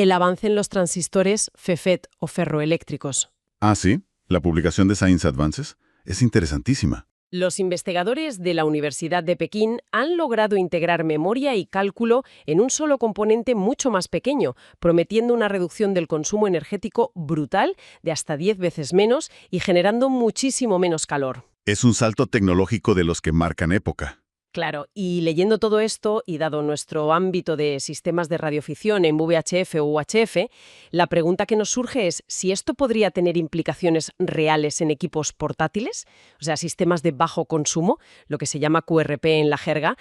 el avance en los transistores FEFET o ferroeléctricos. Ah, sí, la publicación de Science Advances es interesantísima. Los investigadores de la Universidad de Pekín han logrado integrar memoria y cálculo en un solo componente mucho más pequeño, prometiendo una reducción del consumo energético brutal de hasta 10 veces menos y generando muchísimo menos calor. Es un salto tecnológico de los que marcan época. Claro, y leyendo todo esto, y dado nuestro ámbito de sistemas de radioficción en VHF o UHF, la pregunta que nos surge es si esto podría tener implicaciones reales en equipos portátiles, o sea, sistemas de bajo consumo, lo que se llama QRP en la jerga.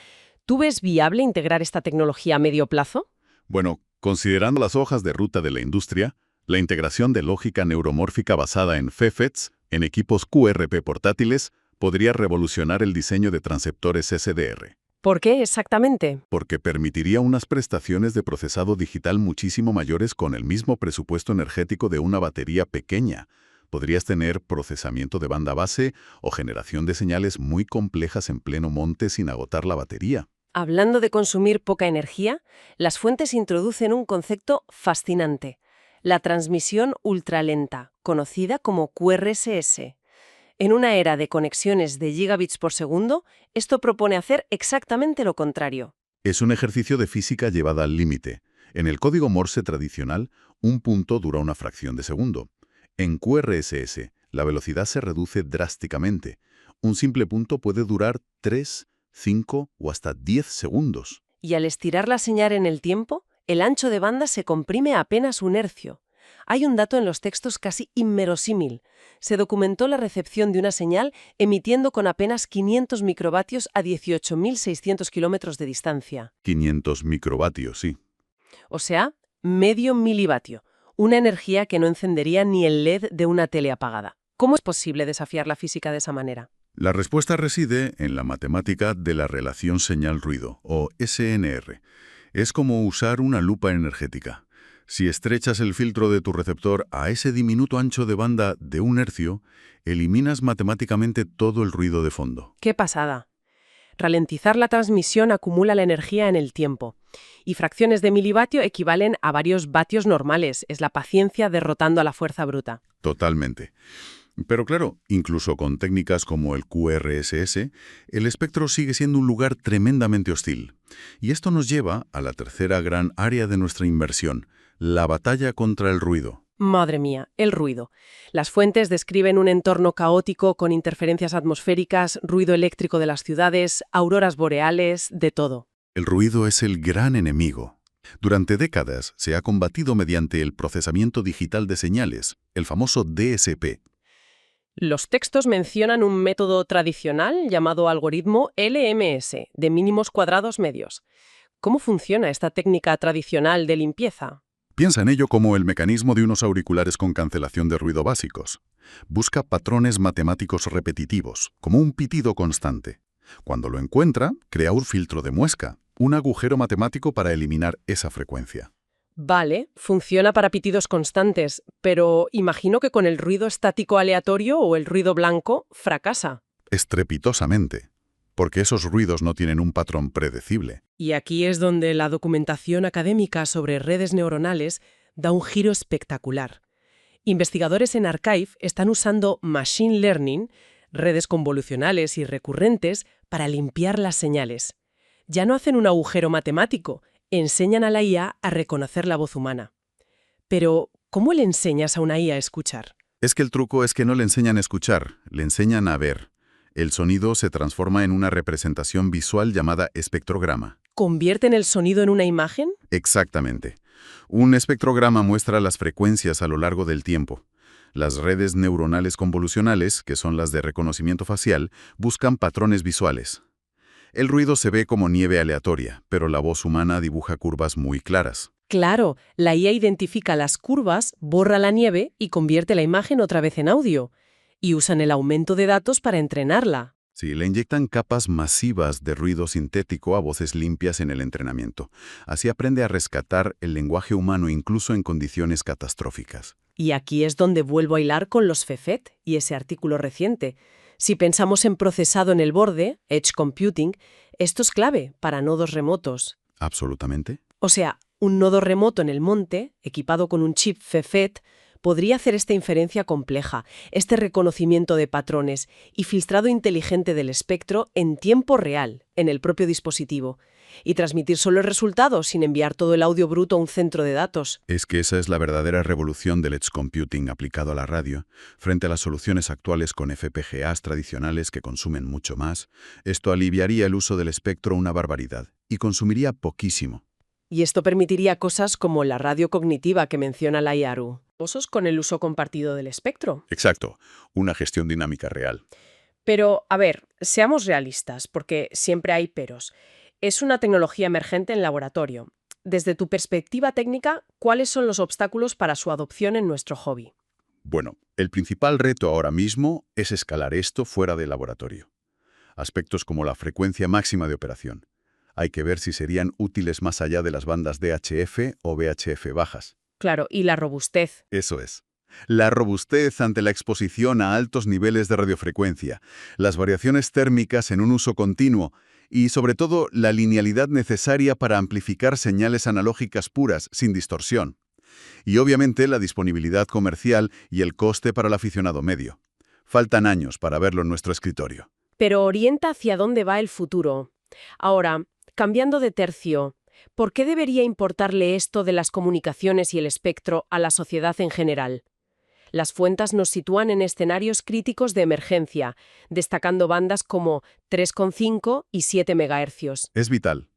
¿Tú ves viable integrar esta tecnología a medio plazo? Bueno, considerando las hojas de ruta de la industria, la integración de lógica neuromórfica basada en FEFETs en equipos QRP portátiles podría revolucionar el diseño de transceptores SDR. ¿Por qué exactamente? Porque permitiría unas prestaciones de procesado digital muchísimo mayores con el mismo presupuesto energético de una batería pequeña. Podrías tener procesamiento de banda base o generación de señales muy complejas en pleno monte sin agotar la batería. Hablando de consumir poca energía, las fuentes introducen un concepto fascinante: la transmisión ultralenta, conocida como QRSS. En una era de conexiones de gigabits por segundo, esto propone hacer exactamente lo contrario. Es un ejercicio de física llevada al límite. En el código Morse tradicional, un punto dura una fracción de segundo. En QRSS, la velocidad se reduce drásticamente. Un simple punto puede durar 3, 5 o hasta 10 segundos. Y al estirar la señal en el tiempo, el ancho de banda se comprime a apenas un hercio. Hay un dato en los textos casi inverosímil. Se documentó la recepción de una señal emitiendo con apenas 500 microvatios a 18.600 kilómetros de distancia. 500 microvatios, sí. O sea, medio milivatio. Una energía que no encendería ni el LED de una tele apagada. ¿Cómo es posible desafiar la física de esa manera? La respuesta reside en la matemática de la relación señal-ruido, o SNR. Es como usar una lupa energética. Si estrechas el filtro de tu receptor a ese diminuto ancho de banda de un hercio, eliminas matemáticamente todo el ruido de fondo. ¡Qué pasada! Ralentizar la transmisión acumula la energía en el tiempo. Y fracciones de milivatio equivalen a varios vatios normales. Es la paciencia derrotando a la fuerza bruta. Totalmente. Pero claro, incluso con técnicas como el QRSS, el espectro sigue siendo un lugar tremendamente hostil. Y esto nos lleva a la tercera gran área de nuestra inversión: la batalla contra el ruido. Madre mía, el ruido. Las fuentes describen un entorno caótico con interferencias atmosféricas, ruido eléctrico de las ciudades, auroras boreales, de todo. El ruido es el gran enemigo. Durante décadas se ha combatido mediante el procesamiento digital de señales, el famoso DSP. Los textos mencionan un método tradicional llamado algoritmo LMS, de mínimos cuadrados medios. ¿Cómo funciona esta técnica tradicional de limpieza? Piensa en ello como el mecanismo de unos auriculares con cancelación de ruido básicos. Busca patrones matemáticos repetitivos, como un pitido constante. Cuando lo encuentra, crea un filtro de muesca, un agujero matemático para eliminar esa frecuencia. Vale, funciona para pitidos constantes, pero imagino que con el ruido estático aleatorio o el ruido blanco fracasa. Estrepitosamente, porque esos ruidos no tienen un patrón predecible. Y aquí es donde la documentación académica sobre redes neuronales da un giro espectacular. Investigadores en Archive están usando Machine Learning, redes convolucionales y recurrentes, para limpiar las señales. Ya no hacen un agujero matemático, enseñan a la IA a reconocer la voz humana. Pero, ¿cómo le enseñas a una IA a escuchar? Es que el truco es que no le enseñan a escuchar, le enseñan a ver. El sonido se transforma en una representación visual llamada espectrograma. ¿Convierten el sonido en una imagen? Exactamente. Un espectrograma muestra las frecuencias a lo largo del tiempo. Las redes neuronales convolucionales, que son las de reconocimiento facial, buscan patrones visuales. El ruido se ve como nieve aleatoria, pero la voz humana dibuja curvas muy claras. Claro, la IA identifica las curvas, borra la nieve y convierte la imagen otra vez en audio. Y usan el aumento de datos para entrenarla. Sí, le inyectan capas masivas de ruido sintético a voces limpias en el entrenamiento. Así aprende a rescatar el lenguaje humano incluso en condiciones catastróficas. Y aquí es donde vuelvo a hilar con los FEFET y ese artículo reciente. Si pensamos en procesado en el borde, Edge Computing, esto es clave para nodos remotos. ¿Absolutamente? O sea, Un nodo remoto en el monte, equipado con un chip FEFET, podría hacer esta inferencia compleja, este reconocimiento de patrones y filtrado inteligente del espectro en tiempo real, en el propio dispositivo, y transmitir solo el resultado sin enviar todo el audio bruto a un centro de datos. Es que esa es la verdadera revolución del edge computing aplicado a la radio, frente a las soluciones actuales con FPGAs tradicionales que consumen mucho más. Esto aliviaría el uso del espectro una barbaridad y consumiría poquísimo. Y esto permitiría cosas como la radio cognitiva que menciona la IARU, con el uso compartido del espectro. Exacto, una gestión dinámica real. Pero, a ver, seamos realistas, porque siempre hay peros. Es una tecnología emergente en laboratorio. Desde tu perspectiva técnica, ¿cuáles son los obstáculos para su adopción en nuestro hobby? Bueno, el principal reto ahora mismo es escalar esto fuera del laboratorio. Aspectos como la frecuencia máxima de operación. Hay que ver si serían útiles más allá de las bandas DHF o VHF bajas. Claro, y la robustez. Eso es. La robustez ante la exposición a altos niveles de radiofrecuencia, las variaciones térmicas en un uso continuo y, sobre todo, la linealidad necesaria para amplificar señales analógicas puras, sin distorsión. Y, obviamente, la disponibilidad comercial y el coste para el aficionado medio. Faltan años para verlo en nuestro escritorio. Pero orienta hacia dónde va el futuro. Ahora, cambiando de tercio, ¿por qué debería importarle esto de las comunicaciones y el espectro a la sociedad en general? Las fuentes nos sitúan en escenarios críticos de emergencia, destacando bandas como 3,5 y 7 MHz. Es vital.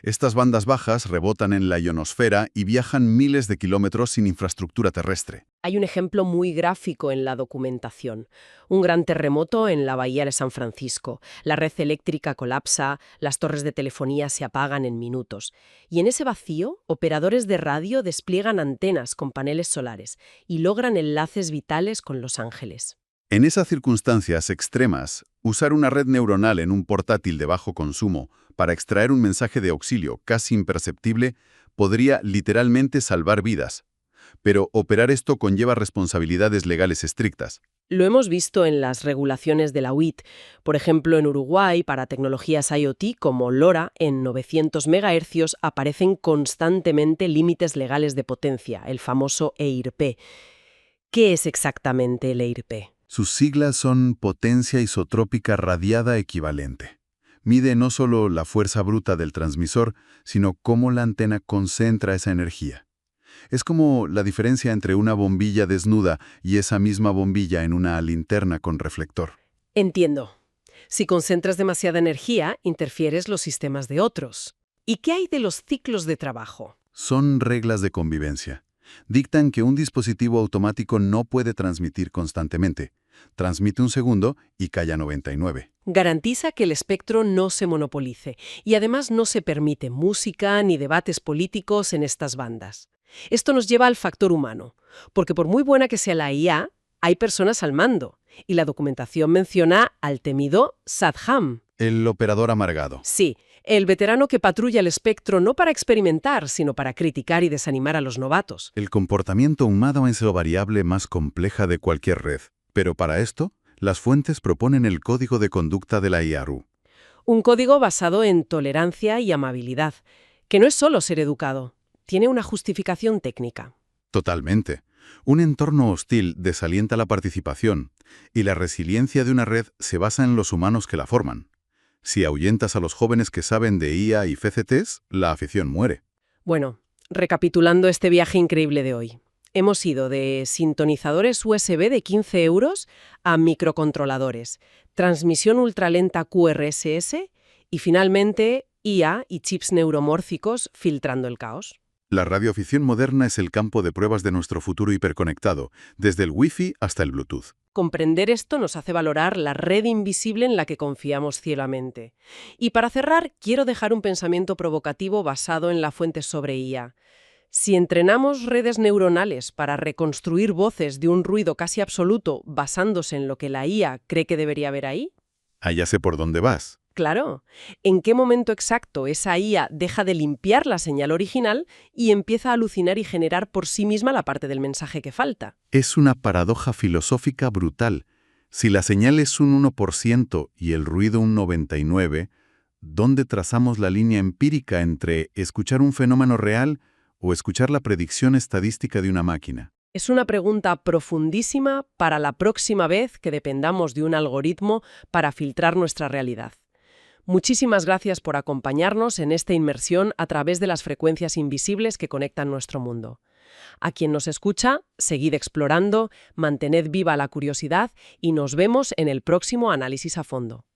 Estas bandas bajas rebotan en la ionosfera y viajan miles de kilómetros sin infraestructura terrestre. Hay un ejemplo muy gráfico en la documentación. Un gran terremoto en la bahía de San Francisco. La red eléctrica colapsa, las torres de telefonía se apagan en minutos. Y en ese vacío, operadores de radio despliegan antenas con paneles solares y logran enlaces vitales con Los Ángeles. En esas circunstancias extremas, usar una red neuronal en un portátil de bajo consumo para extraer un mensaje de auxilio casi imperceptible podría literalmente salvar vidas. Pero operar esto conlleva responsabilidades legales estrictas. Lo hemos visto en las regulaciones de la UIT. Por ejemplo, en Uruguay, para tecnologías IoT como LoRa, en 900 MHz aparecen constantemente límites legales de potencia, el famoso EIRP. ¿Qué es exactamente el EIRP? Sus siglas son potencia isotrópica radiada equivalente. Mide no solo la fuerza bruta del transmisor, sino cómo la antena concentra esa energía. Es como la diferencia entre una bombilla desnuda y esa misma bombilla en una linterna con reflector. Entiendo. Si concentras demasiada energía, interfieres los sistemas de otros. ¿Y qué hay de los ciclos de trabajo? Son reglas de convivencia. Dictan que un dispositivo automático no puede transmitir constantemente. Transmite un segundo y calla 99. Garantiza que el espectro no se monopolice y además no se permite música ni debates políticos en estas bandas. Esto nos lleva al factor humano, porque por muy buena que sea la IA, hay personas al mando, y la documentación menciona al temido Sadham. El operador amargado. Sí, el veterano que patrulla el espectro no para experimentar, sino para criticar y desanimar a los novatos. El comportamiento humano es la variable más compleja de cualquier red. Pero para esto, las fuentes proponen el código de conducta de la IARU. Un código basado en tolerancia y amabilidad, que no es solo ser educado, tiene una justificación técnica. Totalmente. Un entorno hostil desalienta la participación, y la resiliencia de una red se basa en los humanos que la forman. Si ahuyentas a los jóvenes que saben de IA y FCTs, la afición muere. Bueno, recapitulando este viaje increíble de hoy. Hemos ido de sintonizadores USB de 15 € a microcontroladores, transmisión ultralenta QRSS y finalmente IA y chips neuromórficos filtrando el caos. La radioafición moderna es el campo de pruebas de nuestro futuro hiperconectado, desde el Wi-Fi hasta el Bluetooth. Comprender esto nos hace valorar la red invisible en la que confiamos ciegamente. Y para cerrar, quiero dejar un pensamiento provocativo basado en la fuente sobre IA. Si entrenamos redes neuronales para reconstruir voces de un ruido casi absoluto basándose en lo que la IA cree que debería haber ahí, Ya sé por dónde vas. claro, ¿en qué momento exacto esa IA deja de limpiar la señal original y empieza a alucinar y generar por sí misma la parte del mensaje que falta? Es una paradoja filosófica brutal. Si la señal es un 1% y el ruido un 99%, ¿dónde trazamos la línea empírica entre escuchar un fenómeno real o escuchar la predicción estadística de una máquina? Es una pregunta profundísima para la próxima vez que dependamos de un algoritmo para filtrar nuestra realidad. Muchísimas gracias por acompañarnos en esta inmersión a través de las frecuencias invisibles que conectan nuestro mundo. A quien nos escucha, seguid explorando, mantened viva la curiosidad y nos vemos en el próximo análisis a fondo.